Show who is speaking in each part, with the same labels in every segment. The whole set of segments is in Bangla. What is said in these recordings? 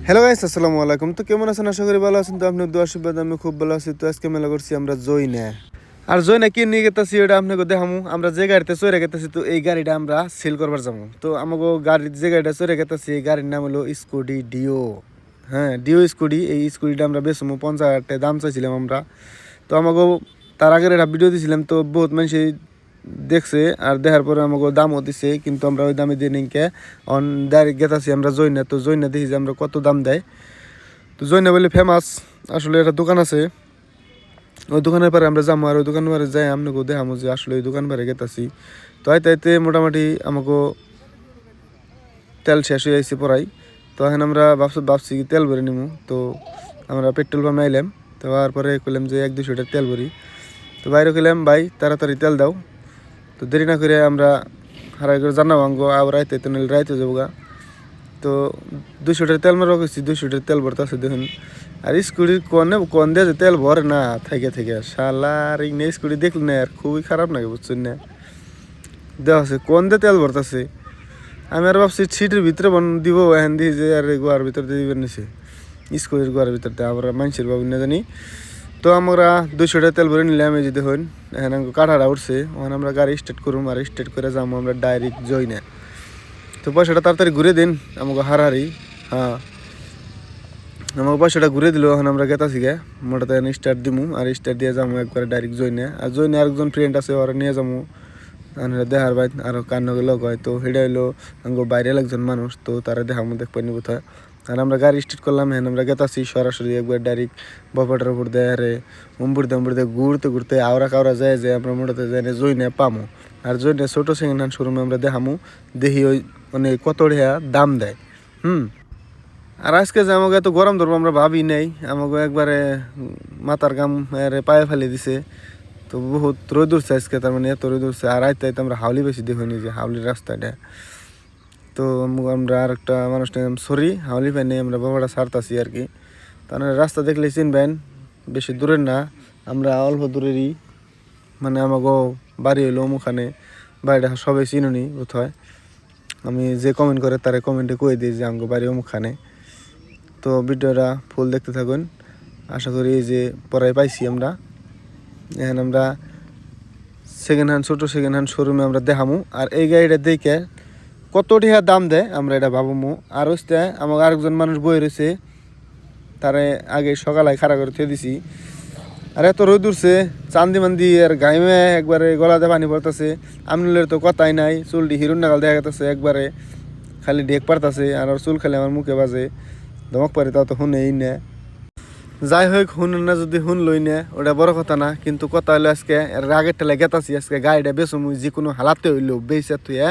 Speaker 1: হ্যালো গাইস, আসসালামু আলাইকুম। তো কেমন আছেন? আশা করি ভালো আছেন। তো আপনার দোয়া আশীর্বাদ আমি খুব ভালো আছি। তো আজকে মেলা করছি আমরা জয়না। আর জয়না কি নিয়ে গেতেছি ওটা আপনাকে দেখামু। আমরা যে গাড়িতে চড়ে গেতেছি, তো এই গাড়িটা আমরা সেল করবার যাবো। তো আমাকে গাড়ির যে গাড়িটা চড়ে গেতেছি এই গাড়ির নাম হলো স্কুটি ডিও। হ্যাঁ, ডিও স্কুটি। এই স্কুটিটা আমরা বেচমু 50,000 টাকা দাম চাইছিলাম আমরা। তো আমাকে তার আগের একটা ভিডিও দিয়েছিলাম, তো বহুত মানুষই দেখছে আর দেখার পরে আমাকে দামও দিছে, কিন্তু আমরা ওই দামে দিয়ে নিকে অন ডাইরেক্ট গেতাছি আমরা জয়না। তো জয়না দেখি যে আমরা কত দাম দেয়। তো জয়না বলে ফেমাস, আসলে একটা দোকান আছে, ওই দোকানের পরে আমরা যাবো। আর ওই দোকানের পরে যাই আপনাকে দেখামো যে আসলে ওই দোকান পরে গেতাছি। তো আইতে মোটামুটি আমাকে তেল শেষ হয়ে যাইছে পড়াই। তো এখন আমরা ভাবছি তেল ভরে নিবো। তো আমরা পেট্রোল পাম্পে আইলাম। তো তারপরে কইলাম যে 1-200 টাকা তেল ভরি। তো বাইরে কইলাম ভাই তাড়াতাড়ি তেল দাও। তো দেরি না করে আমরা হারাই করে জানাবো আঙ্গো আবার রাইতে, তো নিলে রাইতে যাবো গা। তো 200 টাকা তেল মারা গেছি, 200 টাকা তেল ভরতে আছে দেখুন। আর স্কুটির কোন দিয়ে যে তেল ভরে না থেকে শালার এই স্কুটি দেখলি না আর খুবই খারাপ লাগে, বুঝছেন না? দেওয়া আছে কোন দিয়ে তেল ভরতেছে। আমি আর ভাবছি সিটের ভিতরে দিব, এখান দিয়ে যে আর গোয়ার ভিতর দিয়ে দিবেন নিছে, স্কুলের গোয়ার ভিতর দিয়ে আমরা মানুষের বাবু না জানি। তো আমরা 200 টাকা তেল ভরে নিলাম। এই যে দেখুন এখানে কাঠাটা উঠছে, ওখানে আমরা গাড়ি স্টার্ট করুম আর স্টার্ট করে যাবো আমরা ডাইরেক্ট জয়না। তো পয়সাটা তাড়াতাড়ি ঘুরে দিন আমাকে হারাহারি। হ্যাঁ, আমাকে পয়সাটা ঘুরে দিল। এখন আমরা গেতাছি গে মোটাতে স্টার্ট দিমু আর স্টার্ট দিয়ে যাবো একবারে ডাইরেক্ট জয়না। আর জয়না আরেকজন ফ্রেন্ড আছে, ওরা নিয়ে যাবো দেখার ভাই আরও কান্নকে লোক হয়। তো সেটা হইলো আঙ্গো বাইরের একজন মানুষ, তো তারা দেখার মধ্যে পাইনি কোথায়। আর আমরা গাড়ি স্টার্ট করলাম, হ্যাঁ আমরা গেতাছি সরাসরি একবার ডাইরেক্ট বপাটার উপর দেয় রে উম্বুর দিয়ে ঘুরতে ঘুরতে আওরা কাওরা যায় যে আমরা মোটাতে যাই জয়না পামো। আর জয়না ছোটো সেকেন্ড হ্যান্ড শোরুমে আমরা দেখামু, দেখি ওই মানে কত টাকা দাম দেয়। আর আজকে যে আমাকে এত গরম ধরবো আমরা ভাবি নেই, আমাকে একবারে মাথার গাম পায়ে ফেলে দিছে। তো বহুত রোদ উঠছে আজকে, তার মানে এত রোদ উঠছে। আর আইতে আইতে আমরা হাওলি বেশি দেখিনি, যে হাওলির রাস্তাটা। তো আমরা আর একটা মানুষ নিলাম, সরি হাওলি পাই নেই, আমরা বাবাটা ছাড়তাছি আর কি। তার রাস্তা দেখলে চিনবেন, বেশি দূরের না, আমরা অল্প দূরেরই। মানে আমাকে বাড়ি হইলো ওখানে, বাড়িটা সবাই চিনুনি বোধহয়। আমি যে কমেন্ট করে তারা কমেন্টে কয়ে দিই যে আমাকে বাড়ি অমুকখানে। তো ভিডিওটা ফুল দেখতে থাকুন, আশা করি যে পড়াই পাইছি আমরা। এখন আমরা ছোটো সেকেন্ড হ্যান্ড শোরুমে আমরা দেখামু। আর এই গাড়িটা দেখে কত টাকা দাম দেয় আমরা এটা ভাবমু। আর হচ্ছে আমাকে আরেকজন মানুষ বই রয়েছে, তারে আগে সকালে খাড়া করে থুয়ে দিছি। আর এত রোদ উঠছে চান্দি মান্দি আর গাইমে একবারে গলাতে পানি পড়তেছে। আমনুলের তো কথাই নাই, চুলটি হিরুন নাগাল দেখা গেছে একবারে, খালি ঢেক পারতাছে। আর চুল খালি আমার মুখে বাজে, ধমক পারে, তাও তো শুনেই না। যাই হোক, শুনুন না যদি শুনলই না ওটা বড় কথা না, কিন্তু কথা হলো আজকে এর আগের টেলা গেতাছি, আজকে গাড়িটা বেচো মুই যে কোনো হালাতে হইলেও বেচা থুয়ে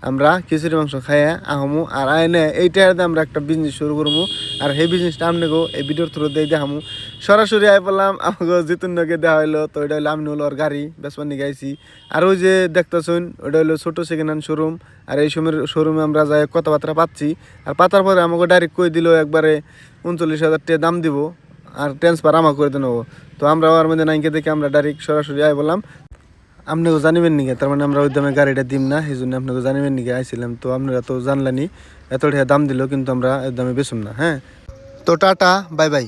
Speaker 1: আমরা খিচুড়ি মাংস খাইয়া আহমু। আর আইনে এইটাতে আমরা একটা বিজনেস শুরু করবো। আর সেই বিজনেসটা আপনাকেও এই ভিডিওর থ্রু দিয়ে দেখামু। সরাসরি আই বললাম আমাকে জিতুনকে দেওয়া হইলো। তো ওইটা হইলো আমি হলো ওর গাড়ি বেসপানি গাইছি। আর ওই যে দেখতেছুন ওইটা হইলো ছোটো সেকেন্ড হ্যান্ড শোরুম। আর এই শোরুমে আমরা যাই কথাবার্তা পাচ্ছি। আর পাতার পরে আমাকে ডাইরেক্ট কই দিল একবারে 39,000 টাকা দাম দিব, আর ট্রান্সফার আমার করে দেবো। তো আমরা ওর মধ্যে নাইকে দেখে আমরা ডাইরেক্ট সরাসরি আই বললাম আপনাকে জানিবেন নিকে, তার মানে আমরা ওই দামে গাড়িটা দিম না, সেই জন্য আপনাকে জানিবেন নিকে আইছিলাম। তো আপনারা তো জানলেনি, এত টাকা দাম দিল কিন্তু আমরা এর দামে বেচুম না। হ্যাঁ, তো টাটা, বাই বাই।